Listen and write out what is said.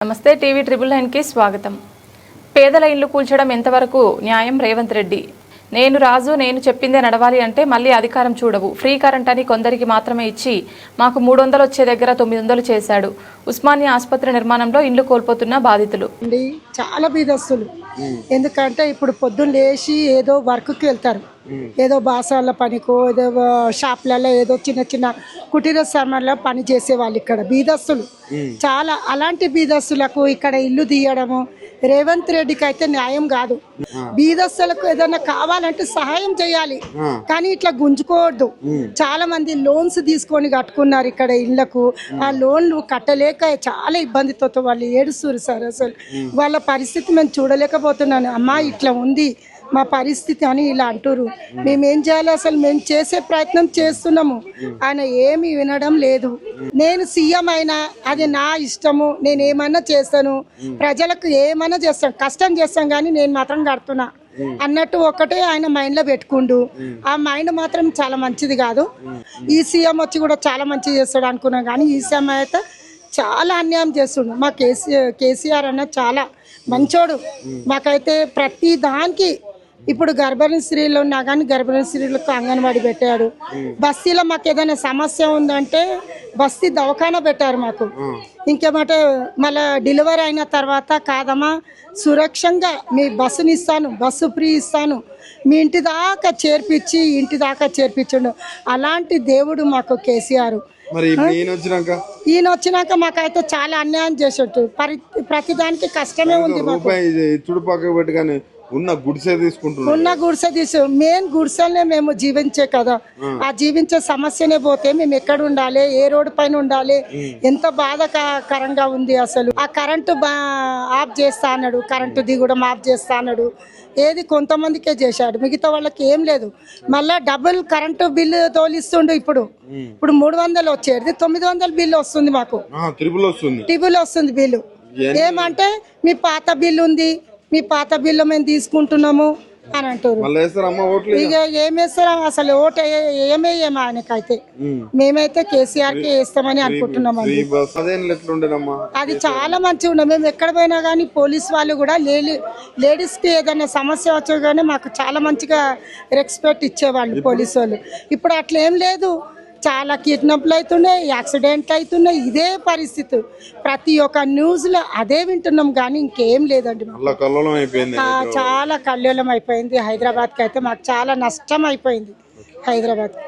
నమస్తే టీవీ ట్రిబుల్9 కి స్వాగతం. పేదల ఇల్లు కూల్చడం ఎంతవరకు న్యాయం? రేవంత్ రెడ్డి నేను రాజు నేను చెప్పిందే నడవాలి అంటే మళ్ళీ అధికారం చూడవు. ఫ్రీ కరెంట్ అని కొందరికి మాత్రమే ఇచ్చి మాకు 300 వచ్చే దగ్గర 900 చేశాడు. ఉస్మానియా ఆసుపత్రి నిర్మాణంలో ఇల్లు కోల్పోతున్న బాధితులు చాలా బీదస్తులు. ఎందుకంటే ఇప్పుడు పొద్దున్న లేచి ఏదో వర్క్కి వెళ్తారు, ఏదో బాసాల పనికో ఏదో షాప్లలో ఏదో చిన్న చిన్న కుటీర సామాన్ల పని చేసే వాళ్ళు ఇక్కడ బీదస్తులు చాలా. అలాంటి బీదస్తులకు ఇక్కడ ఇల్లు తీయడము రేవంత్ రెడ్డికి అయితే న్యాయం కాదు. బీదస్తులకు ఏదైనా కావాలంటే సహాయం చేయాలి, కానీ ఇట్లా గుంజుకోవద్దు. చాలా మంది లోన్స్ తీసుకొని కట్టుకున్నారు ఇక్కడ ఇళ్లకు. ఆ లోన్లు కట్టలేక చాలా ఇబ్బందితో వాళ్ళు ఏడుస్తారు సార్. అసలు వాళ్ళ పరిస్థితి మేము చూడలేకపోతున్నాను. అమ్మా ఇట్లా ఉంది మా పరిస్థితి అని ఇలా అంటారు. మేమేం చేయాలి? అసలు మేము చేసే ప్రయత్నం చేస్తున్నాము, ఆయన ఏమి వినడం లేదు. నేను సీఎం అయినా అది నా ఇష్టము, నేను ఏమన్నా చేస్తాను, ప్రజలకు ఏమన్నా చేస్తాను, కష్టం చేస్తాను, కానీ నేను మాత్రం కడుతున్నా అన్నట్టు ఒకటే ఆయన మైండ్లో పెట్టుకుండు. ఆ మైండ్ మాత్రం చాలా మంచిది కాదు. ఈ సీఎం వచ్చి కూడా చాలా మంచిగా చేస్తాడు అనుకున్నాం, కానీ ఈ సీఎం అయితే చాలా అన్యాయం చేస్తుండు. మా కేసీఆర్ అన్న చాలా మంచోడు. మాకైతే ప్రతి దానికి ఇప్పుడు గర్భిణీ స్త్రీలు ఉన్నా కానీ గర్భిణీ స్త్రీలకు అంగన్వాడీ పెట్టాడు. బస్తీలో మాకు ఏదైనా సమస్య ఉందంటే బస్తీ దవాఖానా పెట్టారు మాకు. ఇంకేమంటే మళ్ళీ డెలివరీ అయిన తర్వాత కాదమ్మా సురక్షంగా మీ బస్సుని ఇస్తాను, బస్సు ఫ్రీ ఇస్తాను, మీ ఇంటి దాకా చేర్పించండు. అలాంటి దేవుడు మాకు కేసీఆర్. ఈయన వచ్చినాక మాకైతే చాలా అన్యాయం చేసేట్టు. ప్రతిదానికి కష్టమే ఉంది మాకు. ఉన్న గుడిసె మెయిన్ గుడిసెలనే మేము జీవించే కదా. ఆ జీవించే సమస్యనే పోతే మేము ఎక్కడ ఉండాలి, ఏ రోడ్డు పైన ఉండాలి? ఎంత బాధాకరంగా ఉంది అసలు. ఆ కరెంటు ఆఫ్ చేస్తా అన్నాడు, కరెంటు దిగడం ఆఫ్ చేస్తా అన్నాడు. ఏది కొంతమందికే చేశాడు, మిగతా వాళ్ళకి ఏం లేదు. మళ్ళా డబుల్ కరెంటు బిల్లు తోలిస్తుండు. ఇప్పుడు 300 వచ్చేది 900 బిల్లు వస్తుంది మాకు. ట్రిబుల్ వస్తుంది బిల్లు. ఏమంటే మీ పాత బిల్లు ఉంది, మీ పాత బిల్లు మేము తీసుకుంటున్నాము అని అంటారు. ఇక ఏమేస్తారా అసలు? ఓటు ఏమేయమా ఆయనకైతే. మేమైతే కేసీఆర్ కి వేస్తామని అనుకుంటున్నాం. అది చాలా మంచిగా ఉన్నాం. మేము ఎక్కడ పోయినా కానీ పోలీస్ వాళ్ళు కూడా లేడీస్ కి ఏదైనా సమస్య వచ్చా కానీ మాకు చాలా మంచిగా రెస్పెక్ట్ ఇచ్చేవాళ్ళు పోలీసు వాళ్ళు. ఇప్పుడు అట్లా ఏం లేదు. చాలా కిడ్నాప్లు అవుతున్నాయి, యాక్సిడెంట్లు అవుతున్నాయి. ఇదే పరిస్థితి ప్రతి ఒక్క న్యూస్ లో అదే వింటున్నాం, కానీ ఇంకేం లేదండి. చాలా కల్లోలం అయిపోయింది. హైదరాబాద్ కి అయితే మాకు చాలా నష్టం అయిపోయింది హైదరాబాద్.